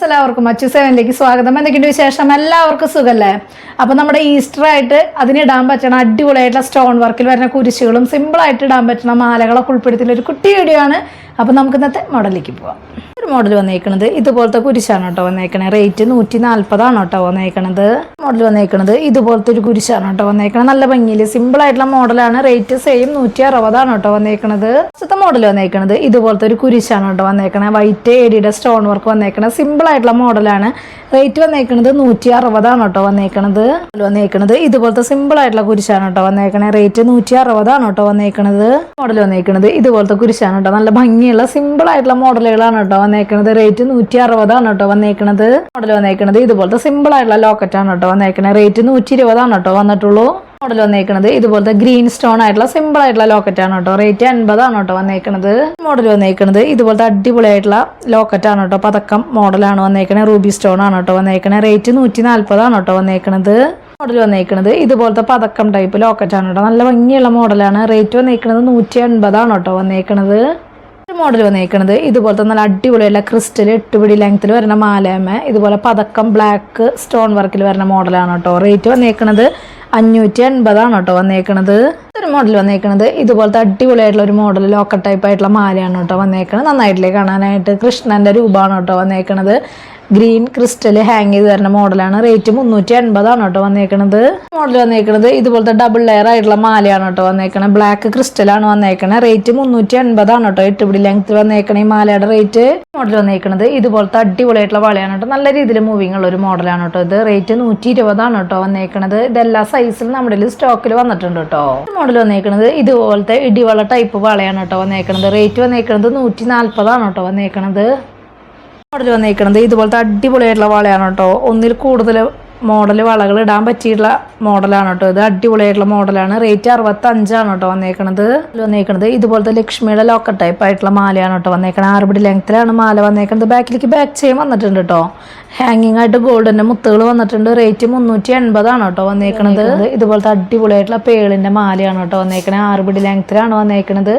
എല്ലാവർക്കും മച്ചു സെവനിലേക്ക് സ്വാഗതം. എന്തൊക്കെയുണ്ട് വിശേഷം? എല്ലാവർക്കും സുഖല്ലേ? അപ്പോൾ നമ്മുടെ ഈസ്റ്റർ ആയിട്ട് അതിനിടാൻ പറ്റണ അടിപൊളിയായിട്ടുള്ള സ്റ്റോൺ വർക്കിൽ വരുന്ന കുരിശുകളും സിമ്പിളായിട്ട് ഇടാൻ പറ്റുന്ന മാലകളൊക്കെ ഉൾപ്പെടുത്തിയുള്ള ഒരു കുട്ടി വീഡിയോ ആണ്. അപ്പോൾ നമുക്ക് ഇന്നത്തെ മോഡലിലേക്ക് പോവാം. ഒരു മോഡൽ വന്നേക്കണത് ഇതുപോലത്തെ കുരിശാണ് കേട്ടോ വന്നേക്കണേ. റേറ്റ് 140 കേട്ടോ വന്നേക്കണത്. മോഡൽ വന്നേക്കണത് ഇതുപോലത്തെ ഒരു കുരിശാണ് കേട്ടോ വന്നേക്കണത്. നല്ല ഭംഗിയിൽ സിമ്പിൾ ആയിട്ടുള്ള മോഡലാണ്. റേറ്റ് സെയിം 160 കേട്ടോ വന്നേക്കണത്. ഫസ്റ്റത്തെ മോഡൽ വന്നേക്കണത് ഇതുപോലത്തെ ഒരു കുരിശാണ് കേട്ടോ വന്നേക്കണത്. വൈറ്റ് ഏരിയുടെ സ്റ്റോൺ വർക്ക് വന്നേക്കണത്. സിമ്പിൾ ആയിട്ടുള്ള മോഡലാണ്. റേറ്റ് വന്നേക്കണത് 160 കേട്ടോ വന്നേക്കണത്. വന്നേക്കണത് ഇതുപോലത്തെ സിമ്പിൾ ആയിട്ടുള്ള കുരിശാണ് കേട്ടോ വന്നേക്കണത്. റേറ്റ് 160 കേട്ടോ വന്നേക്കണത്. മോഡൽ വന്നേക്കണത് ഇതുപോലത്തെ കുരിശാണ് കേട്ടോ. നല്ല ഭംഗിയുള്ള സിമ്പിൾ ആയിട്ടുള്ള മോഡലുകളാണ് കേട്ടോ വന്നേക്കണത്. റേറ്റ് 160 കേട്ടോ വന്നേക്കണത്. മോഡൽ വന്നേക്കണത് ഇതുപോലത്തെ സിമ്പിൾ ആയിട്ടുള്ള ലോക്കറ്റാണ് കേട്ടോ വന്നേക്കണത്. റേറ്റ് 120 കേട്ടോ വന്നിട്ടുള്ളൂ. മോഡൽ വന്നേക്കണത് ഇതുപോലത്തെ ഗ്രീൻ സ്റ്റോൺ ആയിട്ടുള്ള സിമ്പിൾ ആയിട്ടുള്ള ലോക്കറ്റാണ് കേട്ടോ. റേറ്റ് 80 കേട്ടോ വന്നേക്കണത്. മോഡൽ വന്നേക്കണത് ഇതുപോലത്തെ അടിപൊളിയായിട്ടുള്ള ലോക്കറ്റാണ് കേട്ടോ. പതക്കം മോഡലാണ് വന്നേക്കണത്. റൂബി സ്റ്റോൺ ആണ് കേട്ടോ വന്നേക്കണത്. റേറ്റ് 140 കേട്ടോ വന്നേക്കണത്. മോഡൽ വന്നേക്കണത് ഇതുപോലത്തെ പതക്കം ടൈപ്പ് ലോക്കറ്റാണ് കേട്ടോ. നല്ല ഭംഗിയുള്ള മോഡലാണ്. റേറ്റ് വന്നേക്കണത് 180 കേട്ടോ വന്നേക്കണത്. മോഡൽ വന്നേക്കണത് ഇതുപോലത്തെ നല്ല അടിപൊളിയുള്ള ക്രിസ്റ്റൽ 8 പിടി ലെങ്ത്തിൽ വരുന്ന മാലയമ്മ ഇതുപോലെ പതക്കം ബ്ലാക്ക് സ്റ്റോൺ വർക്കിൽ വരുന്ന മോഡലാണ് കേട്ടോ. റേറ്റ് വന്നേക്കണത് 580 കേട്ടോ വന്നേക്കണത്. ഒരു മോഡൽ വന്നേക്കണത് ഇതുപോലത്തെ അടിപൊളിയായിട്ടുള്ള ഒരു മോഡൽ ലോക്കറ്റ് ടൈപ്പ് ആയിട്ടുള്ള മാലയാണ് കേട്ടോ വന്നേക്കണത്. നന്നായിട്ടില്ലേ കാണാനായിട്ട്. കൃഷ്ണന്റെ രൂപമാണ് കേട്ടോ വന്നേക്കണത്. ഗ്രീൻ ക്രിസ്റ്റൽ ഹാങ് ചെയ്ത് വരുന്ന മോഡലാണ്. റേറ്റ് 380 കേട്ടോ വന്നേക്കണത്. മോഡൽ വന്നേക്കണത് ഇതുപോലത്തെ ഡബിൾ ലെയർ ആയിട്ടുള്ള മാലയാണ് കേട്ടോ വന്നേക്കണത്. ബ്ലാക്ക് ക്രിസ്റ്റലാണ് വന്നേക്കണത്. റേറ്റ് 380 കേട്ടോ. 8 പിടി ലെങ്ത്തിൽ വന്നേക്കണ ഈ മാലയുടെ റേറ്റ്. മോഡൽ വന്നേക്കണത് ഇതുപോലത്തെ അടിപൊളിയായിട്ടുള്ള വളയാണ് കേട്ടോ. നല്ല രീതിയിൽ മൂവിങ് ഉള്ള ഒരു മോഡലാണ് കേട്ടോ. ഇത് റേറ്റ് 120 കേട്ടോ വന്നേക്കണത്. ഇതെല്ലാ സൈസിലും നമ്മുടെ സ്റ്റോക്കിൽ വന്നിട്ടുണ്ട് കേട്ടോ. മോഡൽ വന്നേക്കണത് ഇതുപോലത്തെ ഇടിവള ടൈപ്പ് വളയാണ് കേട്ടോ വന്നേക്കണത്. റേറ്റ് വന്നേക്കണത് 140 കേട്ടോ വന്നേക്കണത്. മോഡൽ വന്നേക്കണത് ഇതുപോലത്തെ അടിപൊളിയായിട്ടുള്ള വളയാണ് കേട്ടോ. ഒന്നിൽ കൂടുതൽ മോഡൽ വളകൾ ഇടാൻ പറ്റിയിട്ടുള്ള മോഡലാണ് കേട്ടോ. ഇത് അടിപൊളിയായിട്ടുള്ള മോഡലാണ്. റേറ്റ് 65 കേട്ടോ വന്നേക്കണത്. വന്നേക്കണത് ഇതുപോലത്തെ ലക്ഷ്മിയുടെ ലോക്കറ്റ് ടൈപ്പ് ആയിട്ടുള്ള മാലയാണ് കേട്ടോ വന്നേക്കണത്. 6 പിടി ലെങ്ത്തിലാണ് മാല വന്നേക്കണത്. ബാക്കിലേക്ക് ബാക്ക് ചെയിൻ വന്നിട്ടുണ്ട് കേട്ടോ. ഹാങ്ങിങ് ആയിട്ട് ഗോൾഡിന്റെ മുത്തുകൾ വന്നിട്ടുണ്ട്. റേറ്റ് 380 കേട്ടോ വന്നേക്കണത്. ഇതുപോലത്തെ അടിപൊളിയായിട്ടുള്ള പേളിന്റെ മാലയാണ് കേട്ടോ വന്നേക്കണത്. 6 പിടി ലെങ്ത്തിലാണ് വന്നേക്കണത്.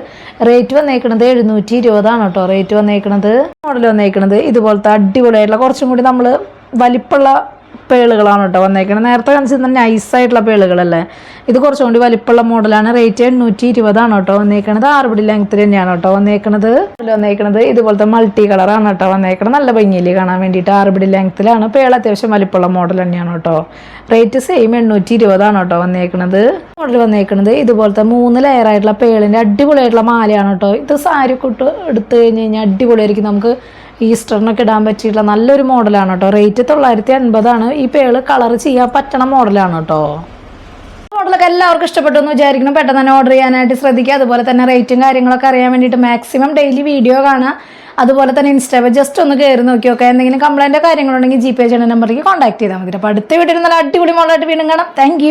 റേറ്റ് വന്നേക്കണത് 720 കേട്ടോ. റേറ്റ് വന്നേക്കണത്. മോഡൽ വന്നേക്കണത് ഇതുപോലത്തെ അടിപൊളിയായിട്ടുള്ള കുറച്ചും കൂടി നമ്മൾ വലിപ്പമുള്ള പേളുകളാണ് കേട്ടോ വന്നേക്കണത്. നേരത്തെ കാണിച്ചിരുന്ന നൈസായിട്ടുള്ള പേളുകളല്ലേ. ഇത് കുറച്ചും കൂടി വലിപ്പമുള്ള മോഡലാണ്. റേറ്റ് 820 കേട്ടോ വന്നേക്കണത്. 6 പിടി ലെങ്ത്തിൽ തന്നെയാണ് കേട്ടോ വന്നേക്കണത്. വന്നേക്കണത് ഇതുപോലത്തെ മൾട്ടി കളറാണ് കേട്ടോ വന്നേക്കണത്. നല്ല ഭംഗിയില് കാണാൻ വേണ്ടിയിട്ട് 6 പിടി ലെങ്ത്തിലാണ്. പേൾ അത്യാവശ്യം വലിപ്പമുള്ള മോഡൽ തന്നെയാണ് കേട്ടോ. റേറ്റ് സെയിം 820 കേട്ടോ വന്നേക്കണത്. മോഡൽ വന്നേക്കണത് ഇതുപോലത്തെ 3 ലെയർ ആയിട്ടുള്ള പേളിന്റെ അടിപൊളിയായിട്ടുള്ള മാലയാണ് കേട്ടോ. ഇത് സാരി കുട്ട് എടുത്തു കഴിഞ്ഞ് കഴിഞ്ഞാൽ അടിപൊളിയായിരിക്കും. നമുക്ക് ഈസ്റ്ററിനൊക്കെ ഇടാൻ പറ്റിയിട്ടുള്ള നല്ലൊരു മോഡലാണ് കേട്ടോ. റേറ്റ് 980. ഈ പേള് കളർ ചെയ്യാൻ പറ്റണ മോഡലാണ് കേട്ടോ. മോഡലൊക്കെ എല്ലാവർക്കും ഇഷ്ടപ്പെട്ടു എന്ന് വിചാരിക്കണം. പെട്ടെന്ന് തന്നെ ഓർഡർ ചെയ്യാനായിട്ട് ശ്രദ്ധിക്കുക. അതുപോലെ തന്നെ റേറ്റും കാര്യങ്ങളൊക്കെ അറിയാൻ വേണ്ടിയിട്ട് മാക്സിമം ഡെയിലി വീഡിയോ കാണുക. അതുപോലെ തന്നെ ഇൻസ്റ്റാഗ്രാം ജസ്റ്റ് ഒന്ന് കയറി നോക്കി നോക്കുക. എന്തെങ്കിലും കംപ്ലൈൻറ്റോ കാര്യങ്ങളുണ്ടെങ്കിൽ GPay ചെയ്യുന്ന നമ്പറിലേക്ക് കോൺടാക്ട് ചെയ്താൽ മതി. അപ്പോൾ അടുത്ത വീഡിയോയിൽ നല്ല അടിപൊളി മോഡലായിട്ട് വീണ്ടും കാണാം. താങ്ക്